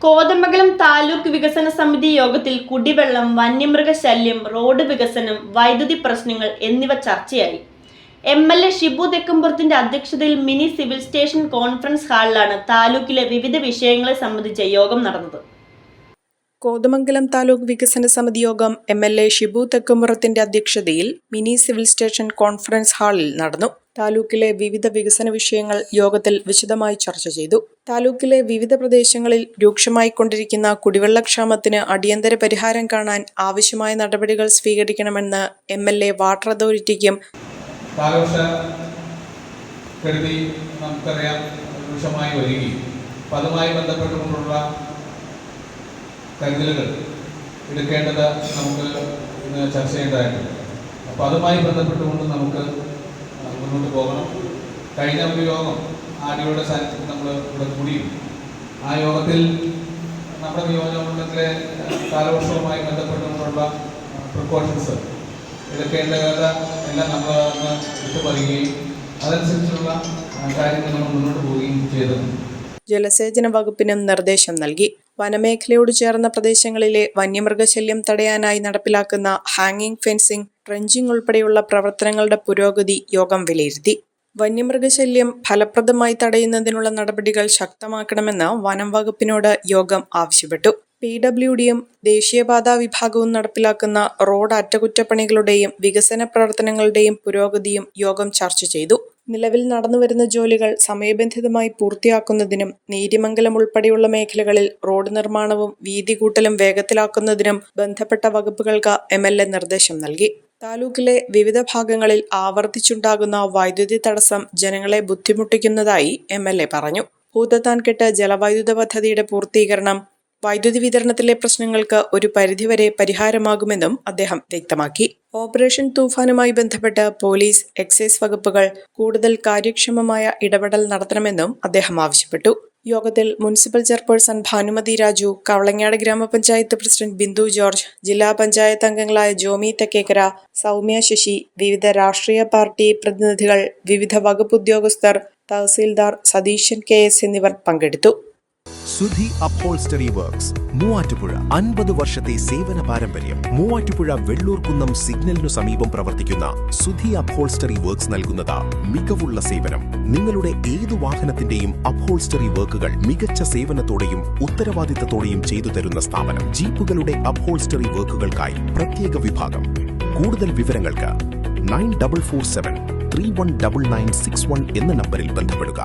കോതമംഗലം താലൂക്ക് വികസന സമിതി യോഗത്തിൽ കുടിവെള്ളം, വന്യമൃഗശല്യം, റോഡ് വികസനം, വൈദ്യുതി പ്രശ്നങ്ങൾ എന്നിവ ചർച്ചയായി. എം.എൽ.എ. ഷിബു തെക്കുംപുറത്തിന്റെ അധ്യക്ഷതയിൽ മിനി സിവിൽ സ്റ്റേഷൻ കോൺഫറൻസ് ഹാളിലാണ് താലൂക്കിലെ വിവിധ വിഷയങ്ങളെ സംബന്ധിച്ച യോഗം നടന്നത്. കോതമംഗലം താലൂക്ക് വികസന സമിതി യോഗം എം.എൽ.എ. ഷിബു തെക്കുംപുറത്തിന്റെ അധ്യക്ഷതയിൽ മിനി സിവിൽ സ്റ്റേഷൻ കോൺഫറൻസ് ഹാളിൽ നടന്നു. താലൂക്കിലെ വിവിധ വികസന വിഷയങ്ങൾ യോഗത്തിൽ വിശദമായി ചർച്ച ചെയ്തു. താലൂക്കിലെ വിവിധ പ്രദേശങ്ങളിൽ രൂക്ഷമായിക്കൊണ്ടിരിക്കുന്ന കുടിവെള്ളക്ഷാമത്തിന് അടിയന്തര പരിഹാരം കാണാൻ ആവശ്യമായ നടപടികൾ സ്വീകരിക്കണമെന്ന് എം.എൽ.എ. വാട്ടർ അതോറിറ്റിക്കും അതുമായി ബന്ധപ്പെട്ടുകൊണ്ടുള്ള കരുതലുകൾ എടുക്കേണ്ടത് നമുക്ക് ഇന്ന് ചർച്ച ചെയ്യേണ്ടതായിട്ടുണ്ട്. അപ്പോൾ അതുമായി ബന്ധപ്പെട്ടുകൊണ്ട് നമുക്ക് മുന്നോട്ട് പോകണം. കഴിഞ്ഞ ഒരു യോഗം ആദ്യയുടെ സാന്നിധ്യത്തിൽ നമ്മൾ ഇവിടെ കൂടിയും ആ യോഗത്തിൽ നമ്മുടെ നിയോജകമണ്ഡലത്തിലെ കാലവർഷവുമായി ബന്ധപ്പെട്ടുകൊണ്ടുള്ള പ്രിക്കോഷൻസ് എടുക്കേണ്ടത് എല്ലാം നമ്മൾ എടുത്തു പറയുകയും അതനുസരിച്ചുള്ള കാര്യങ്ങൾ നമ്മൾ മുന്നോട്ട് പോവുകയും ചെയ്തിട്ടുണ്ട്. ജലസേചന വകുപ്പിനും നിർദ്ദേശം നൽകി. വനമേഖലയോട് ചേർന്ന പ്രദേശങ്ങളിലെ വന്യമൃഗശല്യം തടയാനായി നടപ്പിലാക്കുന്ന ഹാങ്ങിങ് ഫെൻസിംഗ്, ട്രെഞ്ചിങ് ഉൾപ്പെടെയുള്ള പ്രവർത്തനങ്ങളുടെ പുരോഗതി യോഗം വിലയിരുത്തി. വന്യമൃഗശല്യം ഫലപ്രദമായി തടയുന്നതിനുള്ള നടപടികൾ ശക്തമാക്കണമെന്ന് വനം വകുപ്പിനോട് യോഗം ആവശ്യപ്പെട്ടു. PWDയും ദേശീയപാതാ വിഭാഗവും നടപ്പിലാക്കുന്ന റോഡ് അറ്റകുറ്റപ്പണികളുടെയും വികസന പ്രവർത്തനങ്ങളുടെയും പുരോഗതിയും യോഗം ചർച്ച ചെയ്തു. നിലവിൽ നടന്നുവരുന്ന ജോലികൾ സമയബന്ധിതമായി പൂർത്തിയാക്കുന്നതിനും നീരിമംഗലം ഉൾപ്പെടെയുള്ള മേഖലകളിൽ റോഡ് നിർമ്മാണവും വീതി കൂട്ടലും വേഗത്തിലാക്കുന്നതിനും ബന്ധപ്പെട്ട വകുപ്പുകൾക്ക് എം.എൽ.എ. നിർദ്ദേശം നൽകി. താലൂക്കിലെ വിവിധ ഭാഗങ്ങളിൽ ആവർത്തിച്ചുണ്ടാകുന്ന വൈദ്യുതി തടസ്സം ജനങ്ങളെ ബുദ്ധിമുട്ടിക്കുന്നതായി എം.എൽ.എ. പറഞ്ഞു. ഭൂതത്താൻകെട്ട് ജലവൈദ്യുത പദ്ധതിയുടെ പൂർത്തീകരണം വൈദ്യുതി വിതരണത്തിലെ പ്രശ്നങ്ങൾക്ക് ഒരു പരിധിവരെ പരിഹാരമാകുമെന്നും അദ്ദേഹം വ്യക്തമാക്കി. ഓപ്പറേഷൻ തൂഫാനുമായി ബന്ധപ്പെട്ട് പോലീസ്, എക്സൈസ് വകുപ്പുകൾ കൂടുതൽ കാര്യക്ഷമമായ ഇടപെടൽ നടത്തണമെന്നും അദ്ദേഹം ആവശ്യപ്പെട്ടു. യോഗത്തിൽ മുനിസിപ്പൽ ചെയർപേഴ്സൺ ഭാനുമതി രാജു, കവളങ്ങാട് ഗ്രാമപഞ്ചായത്ത് പ്രസിഡന്റ് ബിന്ദു ജോർജ്, ജില്ലാ പഞ്ചായത്ത് അംഗങ്ങളായ ജോമി തെക്കേക്കര, സൗമ്യ ശശി, വിവിധ രാഷ്ട്രീയ പാർട്ടി പ്രതിനിധികൾ, വിവിധ വകുപ്പ് ഉദ്യോഗസ്ഥർ, തഹസീൽദാർ സതീശൻ KS എന്നിവർ പങ്കെടുത്തു. സുധി അപ്ഹോൾസ്റ്ററി വർക്ക്സ് മൂവാറ്റുപുഴ 50 വർഷത്തെ സേവന പാരമ്പര്യം. മൂവാറ്റുപുഴ വെള്ളൂർക്കുന്നം സിഗ്നലിനു സമീപം പ്രവർത്തിക്കുന്ന സുധി അപ്ഹോൾസ്റ്ററി വർക്ക്സ് നൽകുന്നത് മികവുള്ള സേവനം. നിങ്ങളുടെ ഏതു വാഹനത്തിന്റെയും അപ്ഹോൾസ്റ്ററി വർക്കുകൾ മികച്ച സേവനത്തോടെയും ഉത്തരവാദിത്തത്തോടെയും ചെയ്തു തരുന്ന സ്ഥാപനം. ജീപ്പുകളുടെ അപ്ഹോൾസ്റ്ററി വർക്കുകൾക്കായി പ്രത്യേക വിഭാഗം. കൂടുതൽ വിവരങ്ങൾക്ക് 9447 319961 എന്ന നമ്പറിൽ ബന്ധപ്പെടുക.